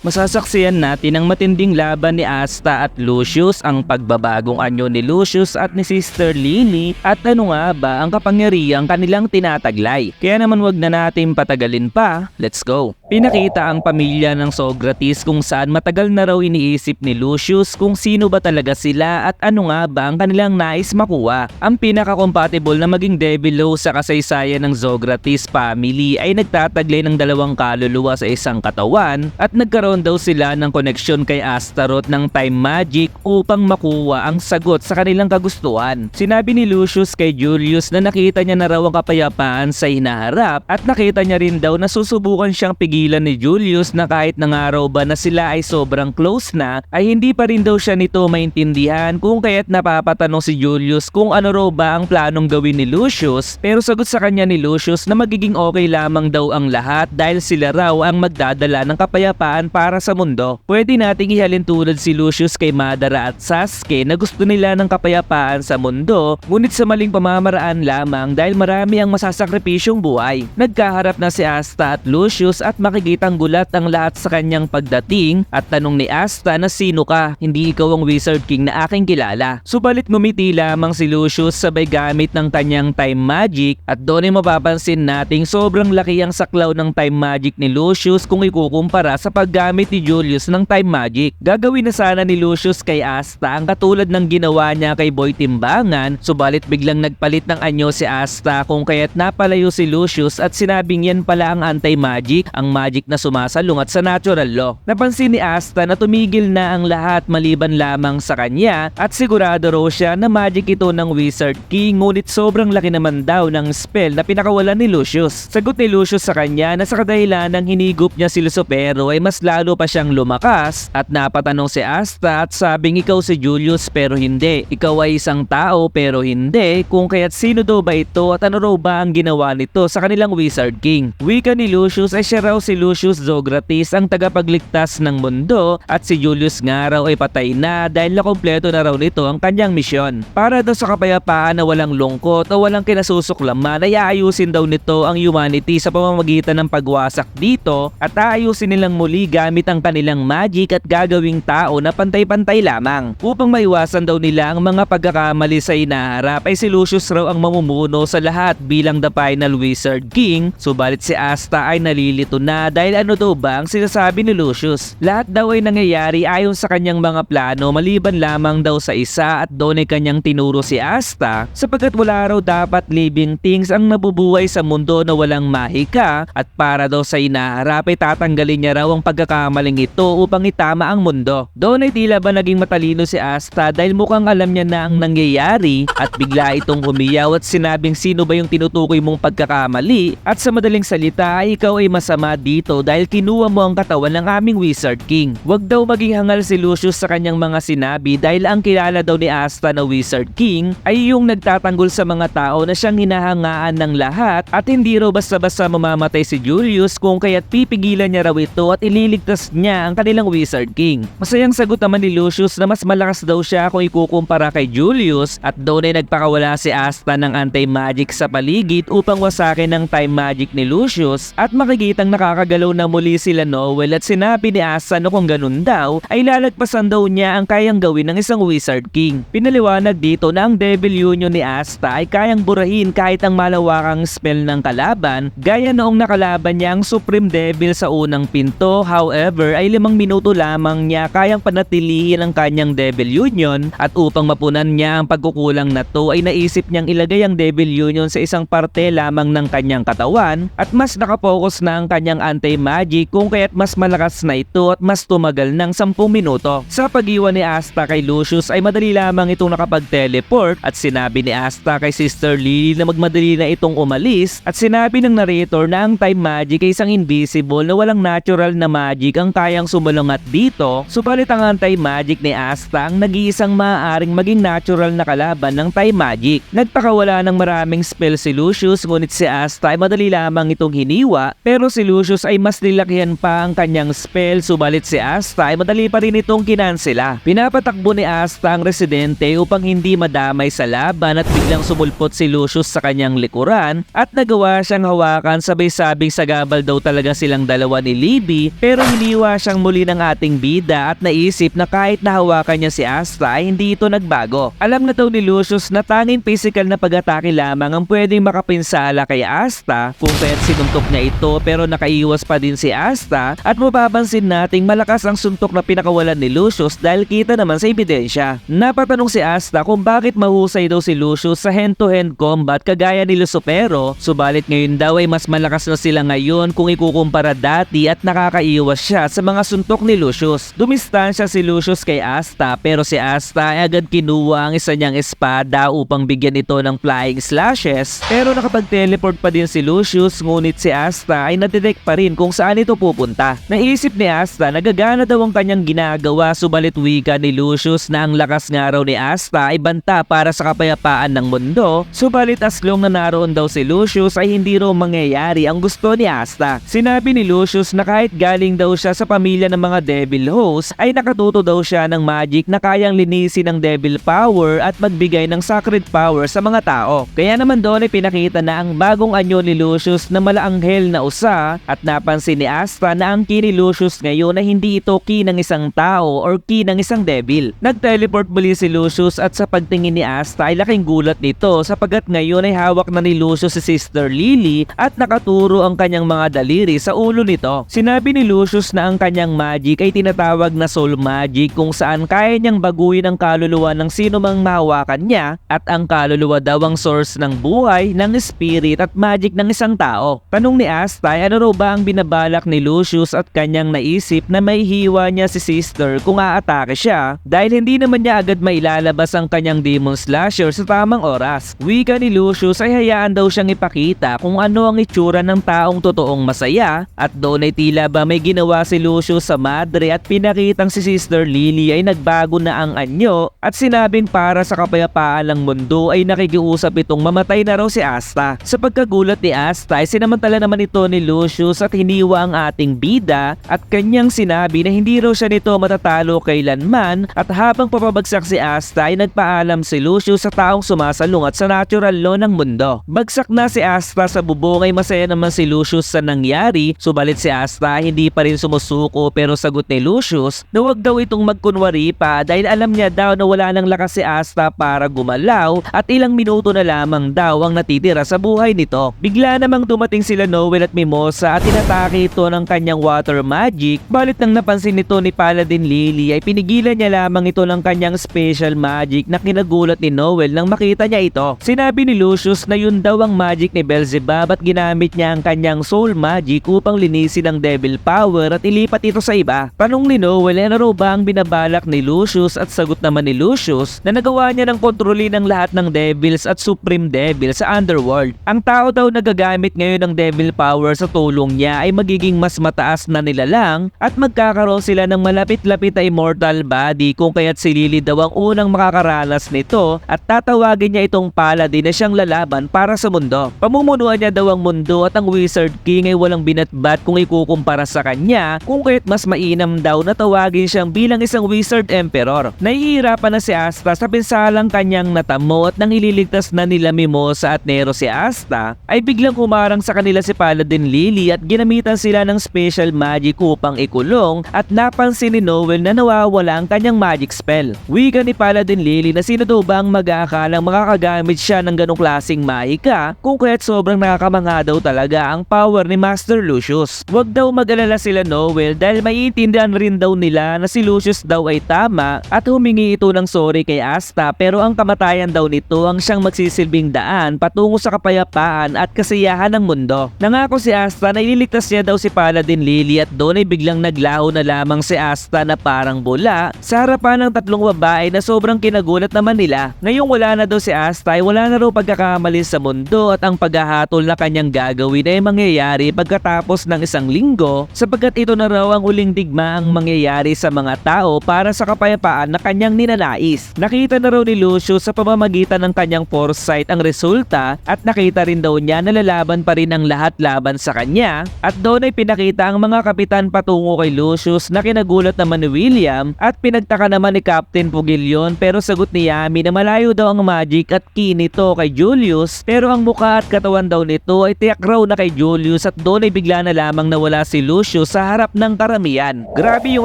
Masasaksihan natin ang matinding laban ni Asta at Lucius, ang pagbabagong anyo ni Lucius at ni Sister Lily, at ano nga ba ang kapangyarihang kanilang tinataglay. Kaya naman wag na natin patagalin pa, let's go! Pinakita ang pamilya ng Socrates kung saan matagal na raw iniisip ni Lucius kung sino ba talaga sila at ano nga ba ang kanilang nais makuha. Ang pinaka-compatible na maging Devilo sa kasaysayan ng Socrates family ay nagtataglay ng dalawang kaluluwa sa isang katawan at nagkaroon daw sila ng koneksyon kay Astaroth ng time magic upang makuha ang sagot sa kanilang kagustuhan. Sinabi ni Lucius kay Julius na nakita niya na raw ang kapayapaan sa hinaharap at nakita niya rin daw na susubukan siyang pigilan ni Julius na kahit nangaraw ba na sila ay sobrang close na ay hindi pa rin daw siya nito maintindihan, kung kaya't napapatanong si Julius kung ano raw ba ang planong gawin ni Lucius, pero sagot sa kanya ni Lucius na magiging okay lamang daw ang lahat dahil sila raw ang magdadala ng kapayapaan para sa mundo. Pwede nating ihalin tulad si Lucius kay Madara at Sasuke na gusto nila ng kapayapaan sa mundo ngunit sa maling pamamaraan lamang dahil marami ang masasakripisyong buhay. Nagkaharap na si Asta at Lucius at makikitang gulat ang lahat sa kanyang pagdating at tanong ni Asta na sino ka, hindi ikaw ang Wizard King na aking kilala. Subalit ngumiti lamang si Lucius sabay gamit ng kanyang time magic at doon ay mapapansin nating sobrang laki ang saklaw ng time magic ni Lucius kung ikukumpara sa paggamit ni Julius ng time magic. Gagawin na sana ni Lucius kay Asta ang katulad ng ginawa niya kay Boy Timbangan, subalit biglang nagpalit ng anyo si Asta kung kaya't napalayo si Lucius at sinabing yan pala ang anti-magic, ang magic na sumasalungat sa natural law. Napansin ni Asta na tumigil na ang lahat maliban lamang sa kanya at sigurado raw siya na magic ito ng Wizard King, ngunit sobrang laki naman daw ng spell na pinakawalan ni Lucius. Sagot ni Lucius sa kanya na sa kadahilan ng hinigop niya si Lucifero ay mas lalo pa siyang lumakas at napatanong si Asta at sabing ikaw si Julius pero hindi, ikaw ay isang tao pero hindi, kung kaya't sino daw ba ito at ano raw ba ang ginawa nito sa kanilang Wizard King. Wika ni Lucius ay siya raw si Lucius Socrates ang tagapagligtas ng mundo at si Julius nga raw ay patay na dahil nakumpleto na raw nito ang kanyang misyon. Para daw sa kapayapaan na walang lungkot o walang kinasusuklaman ay aayusin daw nito ang humanity sa pamamagitan ng pagwasak dito at aayusin nilang muli gamit ang kanilang magic at gagawing tao na pantay-pantay lamang. Upang maiwasan daw nila ang mga pagkakamali sa inaharap ay si Lucius raw ang mamumuno sa lahat bilang the final Wizard King, subalit si Asta ay nalilito na dahil ano daw ba ang sinasabi ni Lucius. Lahat daw ay nangyayari ayon sa kanyang mga plano maliban lamang daw sa isa at doon ay kanyang tinuro si Asta sapagkat wala raw dapat living things ang nabubuhay sa mundo na walang mahika at para daw sa inaharap ay tatanggalin niya raw ang pagkakamaling ito upang itama ang mundo. Doon ay tila ba naging matalino si Asta dahil mukhang alam niya na ang nangyayari at bigla itong humiyaw at sinabing sino ba yung tinutukoy mong pagkakamali at sa madaling salita ay ikaw ay masama dito dahil kinuha mo ang katawan ng aming Wizard King. Wag daw maging hangal si Lucius sa kanyang mga sinabi dahil ang kilala daw ni Asta na Wizard King ay yung nagtatanggol sa mga tao na siyang hinahangaan ng lahat at hindi raw basta-basta mamamatay si Julius kung kaya't pipigilan niya raw ito at ililigtas niya ang kanilang Wizard King. Masayang sagot naman ni Lucius na mas malakas daw siya kung ikukumpara kay Julius at doon ay nagpakawala si Asta ng anti-magic sa paligid upang wasakin ng time magic ni Lucius at makikitang nakakagalaw na muli sila Noel at sinabi ni Asta na kung ganun daw ay lalagpasan daw niya ang kayang gawin ng isang Wizard King. Pinaliwanag dito na ang Devil Union ni Asta ay kayang burahin kahit ang malawakang spell ng kalaban gaya noong nakalaban niya ang Supreme Devil sa unang pinto. However ay 5 minuto lamang niya kayang panatilihin ang kanyang Devil Union at upang mapunan niya ang pagkukulang na to ay naisip niyang ilagay ang Devil Union sa isang parte lamang ng kanyang katawan at mas nakapokus na ang kanyang anti-magic kung kaya't mas malakas na ito at mas tumagal ng 10 minuto. Sa pag-iwan ni Asta kay Lucius ay madali lamang itong nakapag-teleport at sinabi ni Asta kay Sister Lily na magmadali na itong umalis at sinabi ng narrator na ang time magic ay isang invisible na walang natural na magic ang kayang sumalungat dito, subalit ang anti-magic ni Asta ang nag-iisang maaaring maging natural na kalaban ng time magic. Nagpakawala ng maraming spell si Lucius ngunit si Asta ay madali lamang itong hiniwa pero si Lucius ay mas nilakihan pa ang kanyang spell subalit si Asta ay madali pa rin itong kinansela. Pinapatakbo ni Asta ang residente upang hindi madamay sa laban at biglang sumulpot si Lucius sa kanyang likuran at nagawa siyang hawakan sabay sabing sagabal daw talaga silang dalawa ni Libby pero hiniwa siyang muli ng ating bida at naisip na kahit nahawakan niya si Asta ay hindi ito nagbago. Alam na daw ni Lucius na tanging physical na pag-atake lamang ang pwedeng makapinsala kay Asta kung kaya't sinuntok niya ito pero nakaiwas pa din si Asta at mapapansin nating malakas ang suntok na pinakawalan ni Lucius dahil kita naman sa ebidensya. Napatanong si Asta kung bakit mahusay daw si Lucius sa hand-to-hand combat kagaya ni Lucifero, subalit ngayon daw ay mas malakas na sila ngayon kung ikukumpara dati at nakakaiwas siya sa mga suntok ni Lucius. Dumistansya si Lucius kay Asta pero si Asta ay agad kinuha ang isa niyang espada upang bigyan ito ng flying slashes pero nakapag-teleport pa din si Lucius ngunit si Asta ay nadetect pa rin kung saan ito pupunta. Naisip ni Asta nagagana daw ang kanyang ginagawa subalit wika ni Lucius na ang lakas nga raw ni Asta ay banta para sa kapayapaan ng mundo subalit as long na naroon daw si Lucius ay hindi raw mangyayari ang gusto ni Asta. Sinabi ni Lucius na kahit galing daw siya sa pamilya ng mga devil host ay nakatuto daw siya ng magic na kayang linisin ng devil power at magbigay ng sacred power sa mga tao. Kaya naman doon ay pinakita na ang bagong anyo ni Lucius na malaanghel na usa at napansin ni Asta na ang ki ni Lucius ngayon ay hindi ito ki ng isang tao or ki ng isang devil. Nag-teleport muli si Lucius at sa pagtingin ni Asta ay laking gulat nito sapagkat ngayon ay hawak na ni Lucius si Sister Lily at nakaturo ang kanyang mga daliri sa ulo nito. Sinabi ni Lucius na ang kanyang magic ay tinatawag na soul magic kung saan kaya niyang baguhin ang kaluluwa ng sino mang mahawakan niya at ang kaluluwa daw ang source ng buhay, ng spirit at magic ng isang tao. Tanong ni Asta ay ano raw ba ang binabalak ni Lucius at kanyang naisip na may hiwa niya si Sister kung aatake siya dahil hindi naman niya agad mailalabas ang kanyang demon slasher sa tamang oras. Wika ni Lucius ay hayaan daw siyang ipakita kung ano ang itsura ng taong totoong masaya at doon ay tila ba may ginawa si Lucius sa madre at pinakitang si Sister Lily ay nagbago na ang anyo at sinabing para sa kapayapaan ng mundo ay nakikiusap itong mamatay na raw si Asta. Sa pagkagulat ni Asta ay sinamantala naman ito ni Lucius at hiniwa ang ating bida at kanyang sinabi na hindi raw siya nito matatalo kailanman at habang papabagsak si Asta ay nagpaalam si Lucius sa taong sumasalungat sa natural law ng mundo. Bagsak na si Asta sa bubong ay masaya naman si Lucius sa nangyari subalit si Asta hindi pa rin sumusuko pero sagot ni Lucius na wag daw itong magkunwari pa dahil alam niya daw na wala nang lakas si Asta para gumalaw at ilang minuto na lamang daw ang natitira sa buhay nito. Bigla namang dumating sila Noel at Mimosa at inatake ito ng kanyang water magic balit nang napansin nito ni Paladin Lily ay pinigilan niya lamang ito ng kanyang special magic na kinagulat ni Noel nang makita niya ito. Sinabi ni Lucius na yun daw ang magic ni Beelzebub at ginamit niya ang kanyang soul magic upang linisin ang devil power at ilipat ito sa iba. Tanong ni Noel ano raw ba ang binabalak ni Lucius at sagot naman ni Lucius na nagawa niya ng kontrolin ng lahat ng devils at supreme devil sa underworld. Ang tao daw nagagamit ngayon ng devil power sa tulong niya ay magiging mas mataas na nilalang at magkakaroon sila ng malapit-lapit na immortal body kung kaya't si Lily daw ang unang makakaranas nito at tatawagin niya itong Paladin na siyang lalaban para sa mundo. Pamumunuan niya daw ang mundo at ang Wizard King ay walang binatbat kung ikukumpara sa kanya kung kaya't mas mainam daw na tawagin siyang bilang isang Wizard Emperor. Nahihirapan na si Asta sa pinsalang kanyang natamo at nang ililigtas na nila Mimosa at Nero si Asta ay biglang humarang sa kanila si Paladin Lily at ginamitan sila ng special magic upang ikulong at napansin ni Noel na nawawala ang kanyang magic spell. Wika ni Paladin Lily na sino daw ba ang mag-aakalang makakagamit siya ng ganong klaseng mahika kung kaya't sobrang nakakamangha daw talaga ang power ni Master Lucius. Huwag daw mag-alala sila Noel dahil maiintindihan rin daw nila na si Lucius daw ay tama at humingi ito ng sorry kay Asta pero ang kamatayan daw nito ang siyang magsisilbing daan patungo sa kapayapaan at kasiyahan ng mundo. Nangako si Asta na ililigtas niya daw si Paladin Lily at doon ay biglang naglaho na lamang si Asta na parang bula sa harapan ng tatlong babae na sobrang kinagulat naman nila. Ngayong wala na daw si Asta ay wala na raw pagkakamali sa mundo at ang paghahatol na kanyang gagawin ay mangyayari pagkatapos ng isang linggo sapagkat ito na raw ang uling digmaang mangyayari sa mga tao para sa kapayapaan na kanyang ninanais. Nakita na raw ni Lucius sa pamamagitan ng kanyang foresight ang resulta at nakita rin daw niya na lalaban pa rin ang lahat laban sa kanya at doon ay pinakita ang mga kapitan patungo kay Lucius na kinagulat naman ni William at pinagtaka naman ni Captain Pugilion pero sagot ni Yami na malayo daw ang magic at key nito kay Julius pero ang mukha at katawan daw nito ay tiyak raw na kay Julius at doon ay bigla na lamang nawala si Lucius sa sa harap ng karamihan. Grabe yung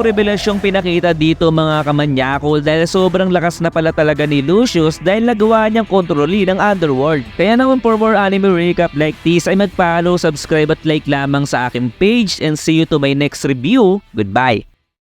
revelasyong pinakita dito mga kamanyakol dahil sobrang lakas na pala talaga ni Lucius dahil nagawa niyang kontrolin ang Underworld. Kaya naman for more anime recap like this ay mag-follow, subscribe at like lamang sa aking page and see you to my next review. Goodbye!